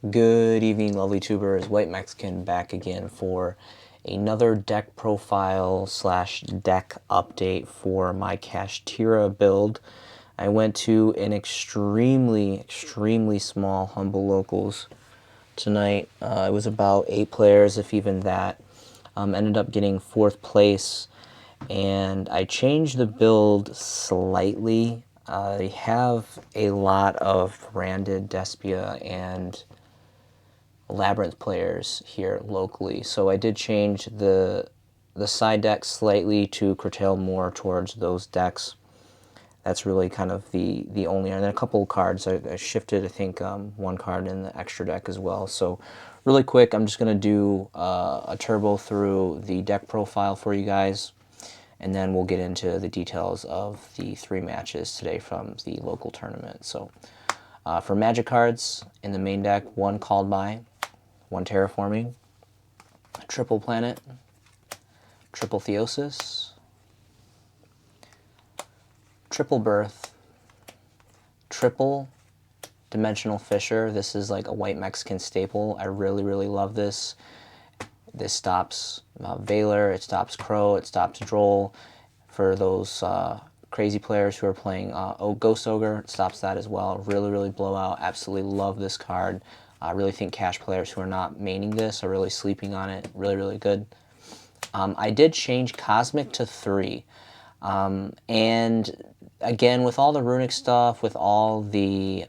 Good evening, lovely tubers. White Mexican back again for another deck profile slash deck update for my Kashtira build. I went to an extremely small humble locals tonight. It was about 8 players, if even that. Ended up getting 4th place, and I changed the build slightly. I have a lot of branded Despia and Labyrinth players here locally, so I did change the side deck slightly to curtail more towards those decks. That's really kind of the only, and then a couple of cards I shifted. I think one card in the extra deck as well. So really quick, I'm just gonna do a turbo through the deck profile for you guys, and then we'll get into the details of the 3 matches today from the local tournament. So for Magic cards in the main deck, 1 Called By, 1 Terraforming, Triple Planet, Triple Theosis, Triple Birth, Triple Dimensional Fissure. This is like a white Mexican staple. I really love this. This stops Valor, it stops Crow, it stops Droll. For those crazy players who are playing Ghost Ogre, it stops that as well. Really blowout. Absolutely love this card. I really think cash players who are not maining this are really sleeping on it. Really good. I did change Cosmic to 3. And again, with all the runic stuff, with all the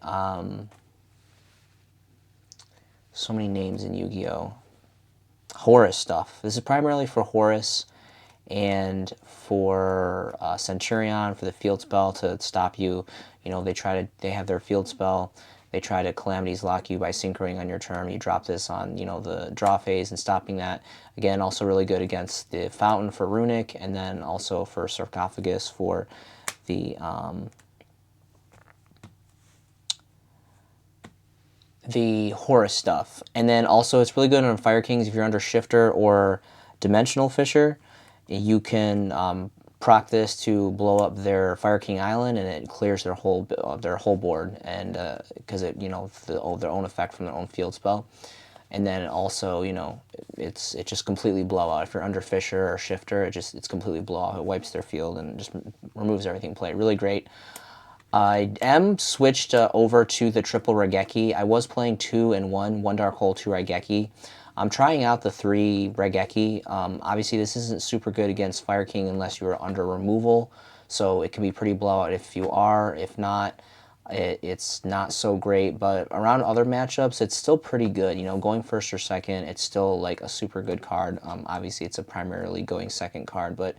so many names in Yu-Gi-Oh! Horus stuff. This is primarily for Horus and for Centurion, for the field spell to stop you. You know, they have their field spell. They try to Calamities lock you by syncering on your turn. You drop this on, you know, the draw phase and stopping that. Again, also really good against the Fountain for Runic, and then also for Sarcophagus for the Horus stuff. And then also it's really good on Fire Kings if you're under Shifter or Dimensional Fissure. You can proc this to blow up their Fire King Island, and it clears their whole board, and because it, you know, their own effect from their own field spell. And then also, you know, it just completely blowout. If you're under Fissure or Shifter, it's completely blowout. It wipes their field and just removes everything played. Really great. I am switched over to the triple Raigeki. I was playing 2 and 1 Dark Hole, 2 Raigeki. I'm trying out the 3 Raigeki. Obviously, this isn't super good against Fire King unless you are under removal, so it can be pretty blowout if you are. If not, it's not so great, but around other matchups, it's still pretty good. You know, going first or second, it's still like a super good card. Obviously, it's a primarily going second card, but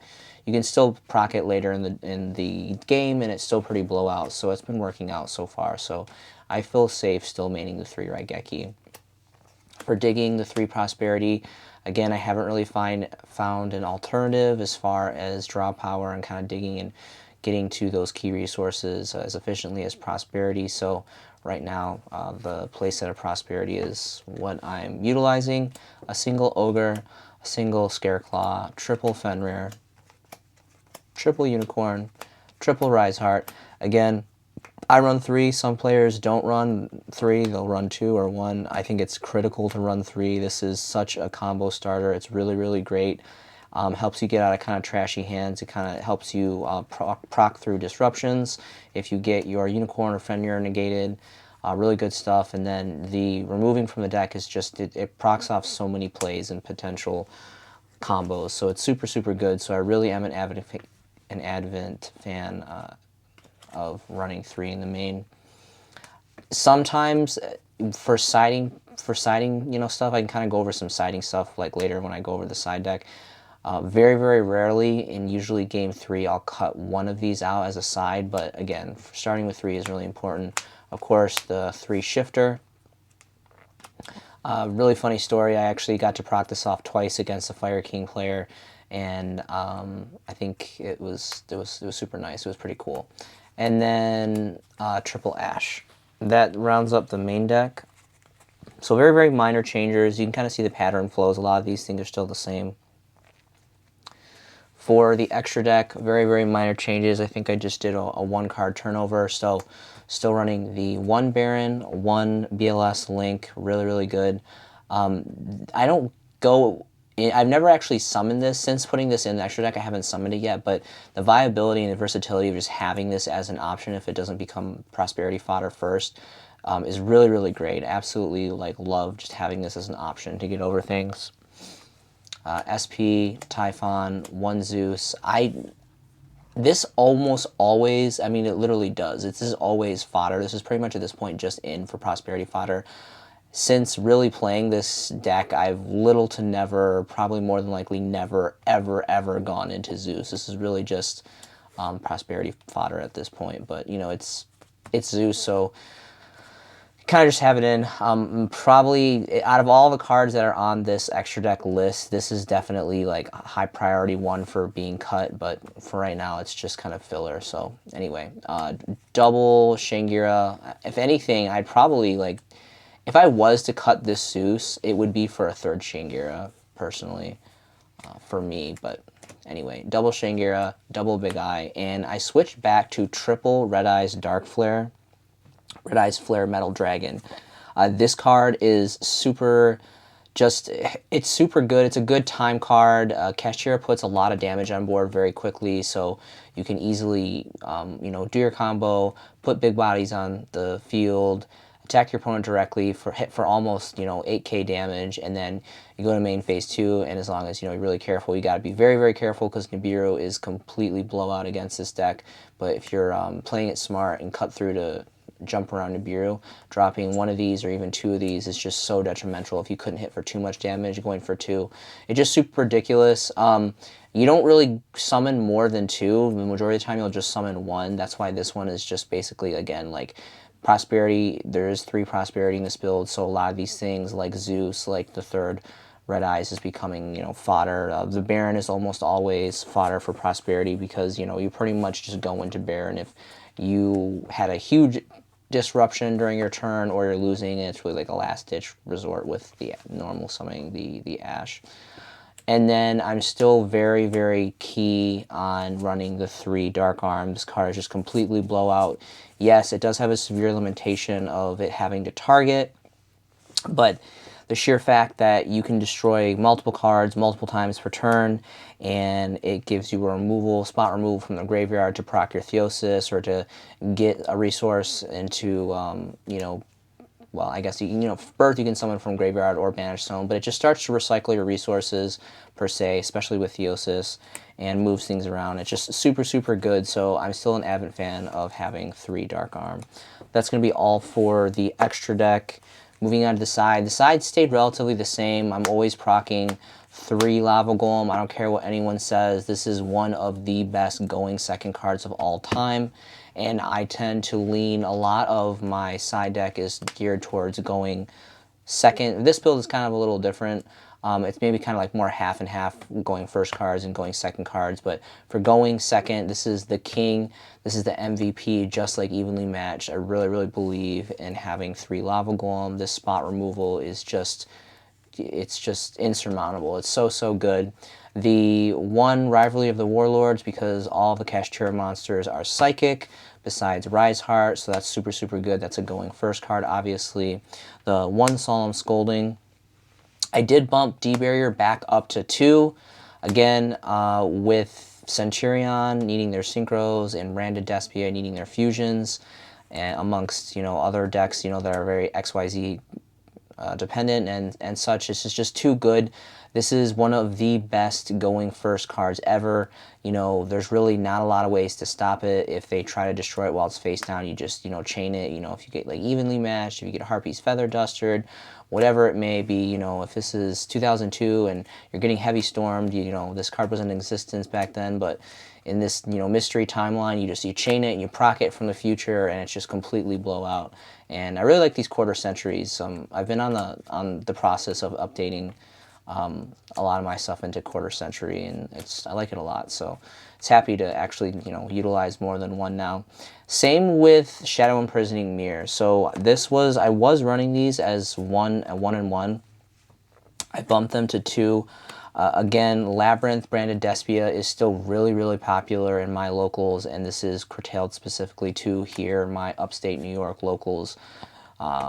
you can still proc it later in the game, and it's still pretty blowout. So it's been working out so far. So I feel safe still maining the 3 Raigeki. For digging, the 3 Prosperity, again, I haven't really found an alternative as far as draw power and kind of digging and getting to those key resources as efficiently as Prosperity. So right now, the playset of Prosperity is what I'm utilizing. A single Ogre, a single Scareclaw, triple Fenrir, triple Unicorn, triple Rise Heart. Again, I run 3. Some players don't run 3. They'll run 2 or 1. I think it's critical to run 3. This is such a combo starter. It's really great. Helps you get out of kind of trashy hands. It kind of helps you proc through disruptions. If you get your Unicorn or Fenrir negated, really good stuff. And then the removing from the deck is just, it procs off so many plays and potential combos. So it's super good. So I really am an advent fan of running 3 in the main. Sometimes for siding, you know, stuff, I can kind of go over some siding stuff like later when I go over the side deck. Very rarely, in usually game 3, I'll cut one of these out as a side, but again, starting with 3 is really important. Of course, the 3 Shifter. Really funny story, I actually got to practice off twice against a Fire King player, and I think it was super nice. It was pretty cool. And then triple Ash. That rounds up the main deck. So very minor changes. You can kind of see the pattern flows. A lot of these things are still the same. For the extra deck, very minor changes. I think I just did a 1-card turnover. So Still running the 1 Baron, 1 BLS Link, really, really good. I don't go... I've never actually summoned this. Since putting this in the extra deck, I haven't summoned it yet, but the viability and the versatility of just having this as an option if it doesn't become prosperity fodder first is really, really great. Absolutely, like, love just having this as an option to get over things. SP, Typhon, 1 Zeus. This almost always, I mean, it literally does. This is always fodder. This is pretty much at this point just in for prosperity fodder. Since really playing this deck, I've little to never, probably more than likely never, ever, ever gone into Zeus. This is really just prosperity fodder at this point. But, you know, it's Zeus, so kind of just have it in. Probably, out of all the cards that are on this extra deck list, this is definitely, like, a high priority one for being cut. But for right now, it's just kind of filler. So, anyway, double Shangira. If anything, I'd probably, like... If I was to cut this Zeus, it would be for a 3rd Shangira, personally, for me. But anyway, double Shangira, double Big Eye, and I switched back to triple Red Eyes Dark Flare, Red Eyes Flare Metal Dragon. This card is super, it's super good. It's a good time card. Kashtira puts a lot of damage on board very quickly, so you can easily, you know, do your combo, put big bodies on the field, attack your opponent directly for almost, you know, 8k damage, and then you go to main phase 2, and as long as, you know, you're really careful, you got to be very, very careful because Nibiru is completely blowout against this deck. But if you're playing it smart and cut through to jump around Nibiru, dropping 1 of these or even 2 of these is just so detrimental. If you couldn't hit for too much damage, going for 2, it's just super ridiculous. You don't really summon more than 2. The majority of the time you'll just summon 1. That's why this one is just basically, again, like, prosperity. There is 3 prosperity in this build, so a lot of these things like Zeus, like the 3rd Red Eyes, is becoming, you know, fodder. The Baron is almost always fodder for prosperity because, you know, you pretty much just go into Baron if you had a huge disruption during your turn or you're losing. It's really like a last-ditch resort with the normal summoning the Ash. And then I'm still very, very key on running the 3 Dark Arm. This card is just completely blowout. Yes, it does have a severe limitation of it having to target, but the sheer fact that you can destroy multiple cards multiple times per turn, and it gives you a removal, spot removal from the graveyard to proc your Theosis or to get a resource into, you know, well, I guess, you know, Birth you can summon from Graveyard or Banish Zone, but it just starts to recycle your resources, per se, especially with Theosis, and moves things around. It's just super, super good, so I'm still an avid fan of having 3 Dark Arm. That's going to be all for the extra deck. Moving on to the side stayed relatively the same. I'm always proccing 3 Lava Golem. I don't care what anyone says. This is one of the best going second cards of all time. And I tend to lean, a lot of my side deck is geared towards going second. This build is kind of a little different. It's maybe kind of like more half and half, going first cards and going second cards. But for going second, this is the king. This is the MVP, just like evenly matched. I really, really believe in having 3 Lava Golem. This spot removal is just, it's just insurmountable. It's so, so good. The 1 Rivalry of the Warlords, because all the Kashtira monsters are psychic, besides Rise Heart, so that's super, super good. That's a going first card, obviously. The 1 Solemn Scolding. I did bump D-Barrier back up to 2, again, with Centurion needing their Synchros and Randa Despia needing their Fusions, and amongst, you know, other decks, you know, that are very XYZ dependent and such. This is just too good. This is one of the best going first cards ever. You know, there's really not a lot of ways to stop it. If they try to destroy it while it's face down, you just, you know, chain it. You know, if you get, like, evenly matched, if you get Harpy's Feather Dustered, whatever it may be, you know, if this is 2002 and you're getting Heavy Stormed, you know, this card wasn't in existence back then, but in this, you know, mystery timeline, you chain it and you proc it from the future, and it's just completely blowout. And I really like these quarter centuries. I've been on the process of updating a lot of my stuff into quarter century, and I like it a lot. So it's happy to actually, you know, utilize more than 1 now. Same with Shadow Imprisoning Mirror. So I was running these as 1 and 1. I bumped them to 2. Again, Labyrinth branded Despia is still really, really popular in my locals, and this is curtailed specifically to here, my upstate New York locals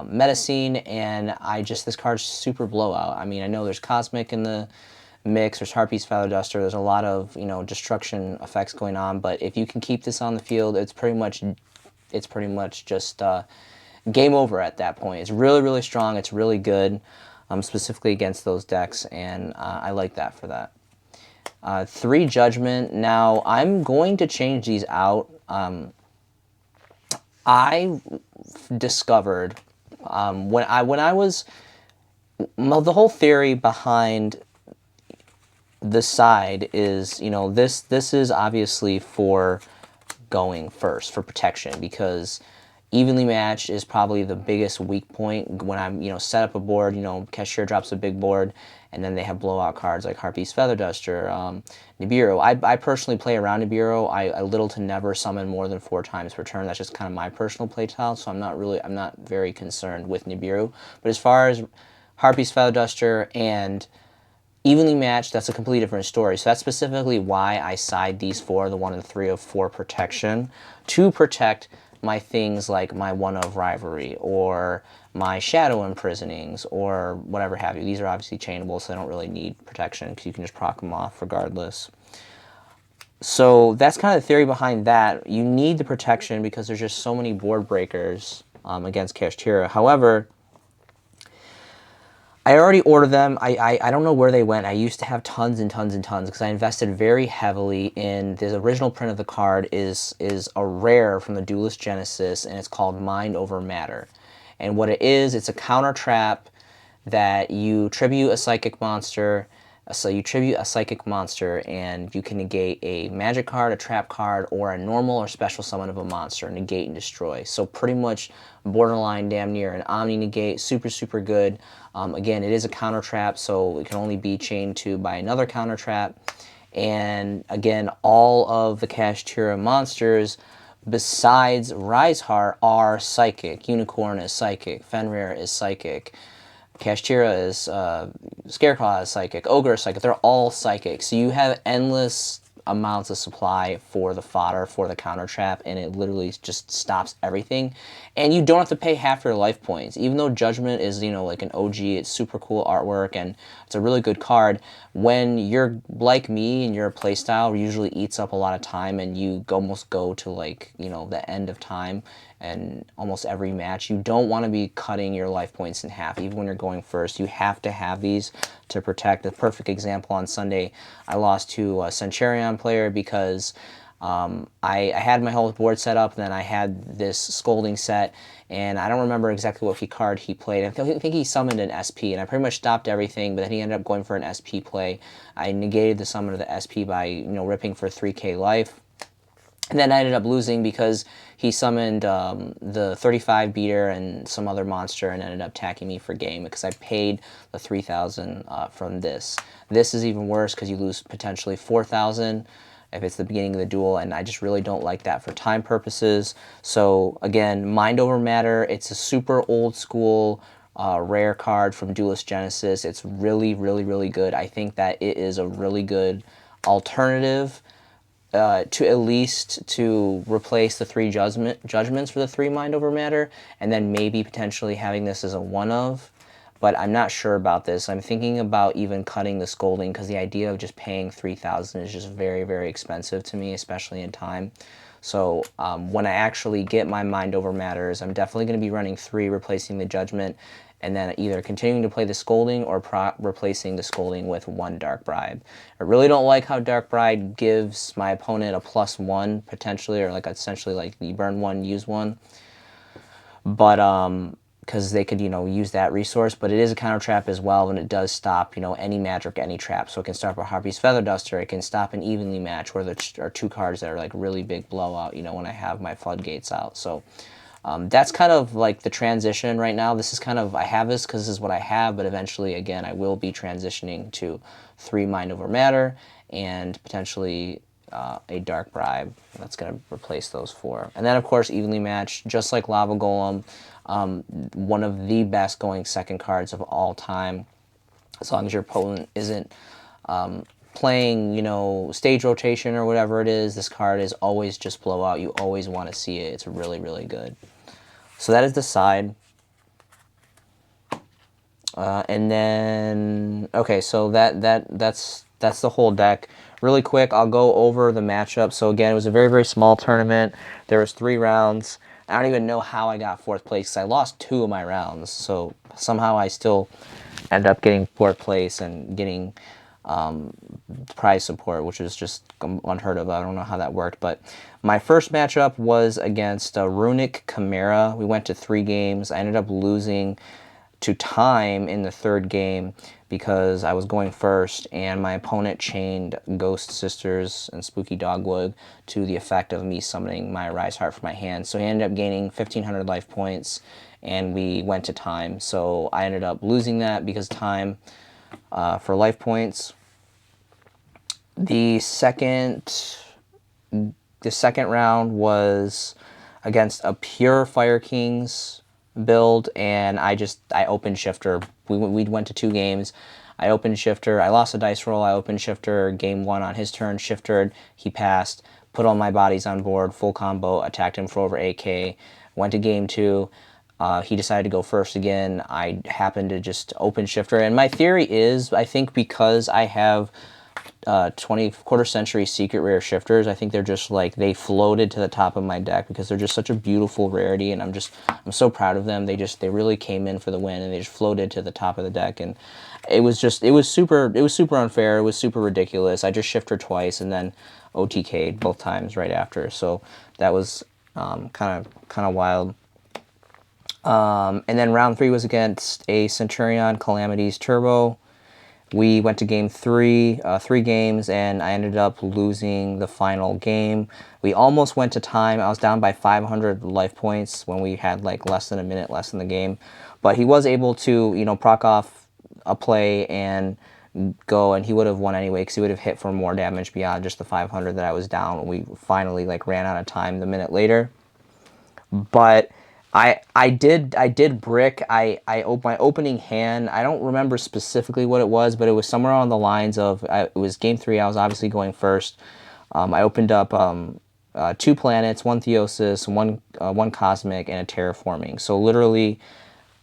medicine, and this card's super blowout. I mean, I know there's Cosmic in the mix, there's Harpy's Feather Duster, there's a lot of, destruction effects going on, but if you can keep this on the field, it's pretty much just game over at that point. It's really, really strong, it's really good, specifically against those decks, and I like that for that. 3 Judgment. Now, I'm going to change these out. I discovered when I was the whole theory behind the side is, this is obviously for going first, for protection, because evenly matched is probably the biggest weak point when I'm, set up a board, Cashier drops a big board, and then they have blowout cards like Harpy's Feather Duster, Nibiru. I personally play around Nibiru. I little to never summon more than 4 times per turn. That's just kind of my personal play style, so I'm not very concerned with Nibiru. But as far as Harpy's Feather Duster and evenly matched, that's a completely different story. So that's specifically why I side these 4, the 1 and 3 of 4 protection, to protect my things like my 1 of Rivalry or my Shadow Imprisonings or whatever have you. These are obviously chainable, so they don't really need protection because you can just proc them off regardless. So that's kind of the theory behind that. You need the protection because there's just so many board breakers against Kashtira. However, I already ordered them. I don't know where they went. I used to have tons and tons and tons because I invested very heavily in the original print of the card is a rare from the Duelist Genesis, and it's called Mind Over Matter. And what it is, it's a counter trap that you tribute a psychic monster. So you tribute a psychic monster, and you can negate a magic card, a trap card, or a normal or special summon of a monster, negate and destroy. So pretty much borderline damn near an Omni negate, super, super good. Again, it is a counter trap, so it can only be chained to by another counter trap. And again, all of the Kashtira monsters besides Riseheart are psychic. Unicorn is psychic, Fenrir is psychic, Kashtira is Scareclaw is psychic, Ogre is psychic. They're all psychic. So you have endless amounts of supply for the fodder, for the counter trap, and it literally just stops everything. And you don't have to pay half your life points. Even though Judgment is, like an OG, it's super cool artwork, and it's a really good card. When you're like me and your playstyle usually eats up a lot of time and you almost go to the end of time and almost every match, you don't want to be cutting your life points in half. Even when you're going first, you have to have these to protect. The perfect example on Sunday, I lost to a Centurion player because I had my whole board set up, and then I had this Scolding set, and I don't remember exactly what card he played. I think he summoned an SP, and I pretty much stopped everything, but then he ended up going for an SP play. I negated the summon of the SP by, ripping for 3k life. And then I ended up losing because he summoned the 35 beater and some other monster and ended up attacking me for game because I paid the 3,000 from this. This is even worse because you lose potentially 4,000 if it's the beginning of the duel, and I just really don't like that for time purposes. So again, Mind Over Matter, it's a super old school rare card from Duelist Genesis. It's really, really, really good. I think that it is a really good alternative to at least to replace the 3 judgments for the 3 Mind Over Matter, and then maybe potentially having this as a 1 of. But I'm not sure about this. I'm thinking about even cutting the Scolding because the idea of just paying 3,000 is just very, very expensive to me, especially in time. So when I actually get my Mind Over Matters, I'm definitely going to be running 3, replacing the Judgment, and then either continuing to play the Scolding or replacing the Scolding with 1 Dark Bribe. I really don't like how Dark Bribe gives my opponent a +1 potentially, or essentially like you burn 1, use 1. But because they could, use that resource, but it is a counter trap as well, and it does stop, any magic, any trap. So it can stop a Harpy's Feather Duster, it can stop an Evenly Match, where there are 2 cards that are like really big blowout, when I have my floodgates out. So that's kind of like the transition right now. This is kind of, I have this because this is what I have, but eventually, again, I will be transitioning to 3 Mind Over Matter and potentially a Dark Bribe that's going to replace those 4. And then, of course, Evenly Matched, just like Lava Golem, one of the best going second cards of all time, as long as your opponent isn't playing, you know, stage rotation or whatever it is, this card is always just blowout. You always want to see it. It's really, really good. So that is the side. And then, okay, so that's the whole deck. Really quick, I'll go over the matchup. So again, it was a very, very small tournament. There was 3 rounds. I don't even know how I got 4th place because I lost 2 of my rounds. So somehow I still ended up getting 4th place and getting prize support, which is just unheard of. I don't know how that worked. But my first matchup was against Runic Chimera. We went to 3 games. I ended up losing to time in the 3rd game because I was going first and my opponent chained Ghost Sisters and Spooky Dogwood to the effect of me summoning my Rise Heart from my hand. So he ended up gaining 1,500 life points and we went to time. So I ended up losing that because time for life points. The second round was against a pure Fire Kings build, and I open shifter. We went to 2 games. I open shifter. I lost a dice roll. I open shifter. Game 1 on his turn, shifted. He passed. Put all my bodies on board. Full combo. Attacked him for over 8k. Went to game 2. He decided to go first again. I happened to just open shifter. And my theory is, I think because I have 20 quarter century secret rare shifters, I think they're just like, they floated to the top of my deck because they're just such a beautiful rarity, and I'm so proud of them. They really came in for the win and they just floated to the top of the deck, and it was super unfair. It was super ridiculous. I just shifted twice and then OTK'd both times right after, so that was kind of wild. And then round 3 was against a Centurion Calamities Turbo. We went to game 3, 3 games, and I ended up losing the final game. We almost went to time. I was down by 500 life points when we had like less than a minute left in the game. But he was able to, you know, proc off a play and go, and he would have won anyway because he would have hit for more damage beyond just the 500 that I was down when we finally like ran out of time the minute later. But I did brick. My opening hand, I don't remember specifically what it was, but it was somewhere on the lines of, it was game 3. I was obviously going first. I opened up 2 planets, 1 Theosis, 1 Cosmic, and a Terraforming. So literally,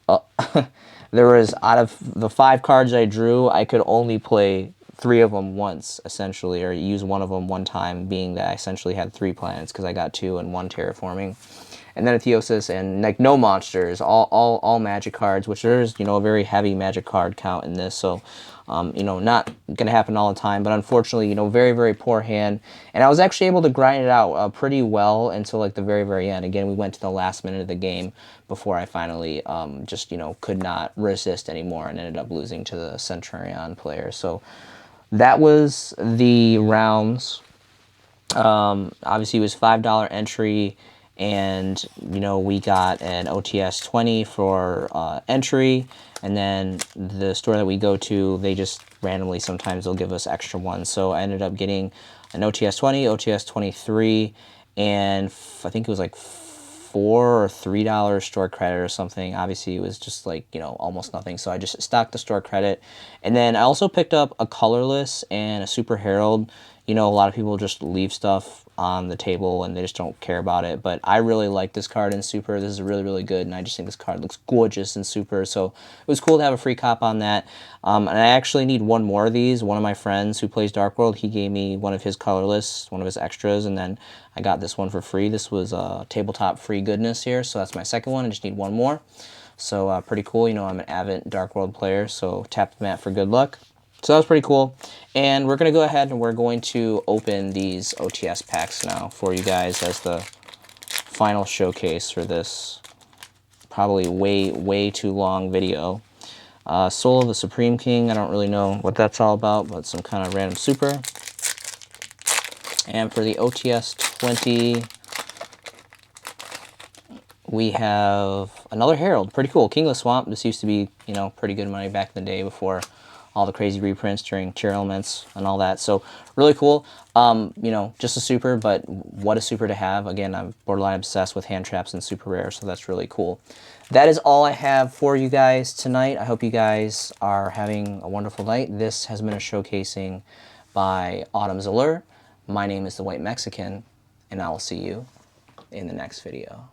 there was, out of the 5 cards I drew, I could only play 3 of them once, essentially, or use 1 of them one time, being that I essentially had 3 planets because I got 2 and 1 Terraforming. And then a Theosis, and like no monsters, all magic cards, which there's, you know, a very heavy magic card count in this, so you know, not gonna happen all the time, but unfortunately, you know, very, very poor hand. And I was actually able to grind it out pretty well until like the very, very end. Again, we went to the last minute of the game before I finally just, you know, could not resist anymore and ended up losing to the Centurion player. So that was the rounds. Obviously it was $5 entry, and you know, we got an OTS 20 for entry, and then the store that we go to, they just randomly sometimes they'll give us extra ones. So I ended up getting an OTS 20, OTS 23, and I think it was like $4 or $3 store credit or something. Obviously it was just like, you know, almost nothing, so I just stocked the store credit. And then I also picked up a colorless and a Super Herald. You know, a lot of people just leave stuff on the table and they just don't care about it, but I really like this card in Super. This is really, really good, and I just think this card looks gorgeous in Super, so it was cool to have a free cop on that. And I actually need 1 more of these. One of my friends who plays Dark World, he gave me one of his colorless, one of his extras, and then I got this one for free. This was tabletop free goodness here, so that's my second one. I just need 1 more, so pretty cool. You know, I'm an avid Dark World player, so tap the mat for good luck. So that was pretty cool. And we're going to go ahead and we're going to open these OTS packs now for you guys as the final showcase for this probably way too long video. Soul of the Supreme King, I don't really know what that's all about, but some kind of random super. And for the OTS 20, we have another Herald. Pretty cool. King of the Swamp. This used to be, you know, pretty good money back in the day before all the crazy reprints during Tier Elements and all that. So really cool. You know, just a super, but what a super to have. Again, I'm borderline obsessed with hand traps and super rare, so that's really cool. that is all I have for you guys tonight. I hope you guys are having a wonderful night. This has been a showcasing by Autumn's Allure. My name is the White Mexican, and I will see you in the next video.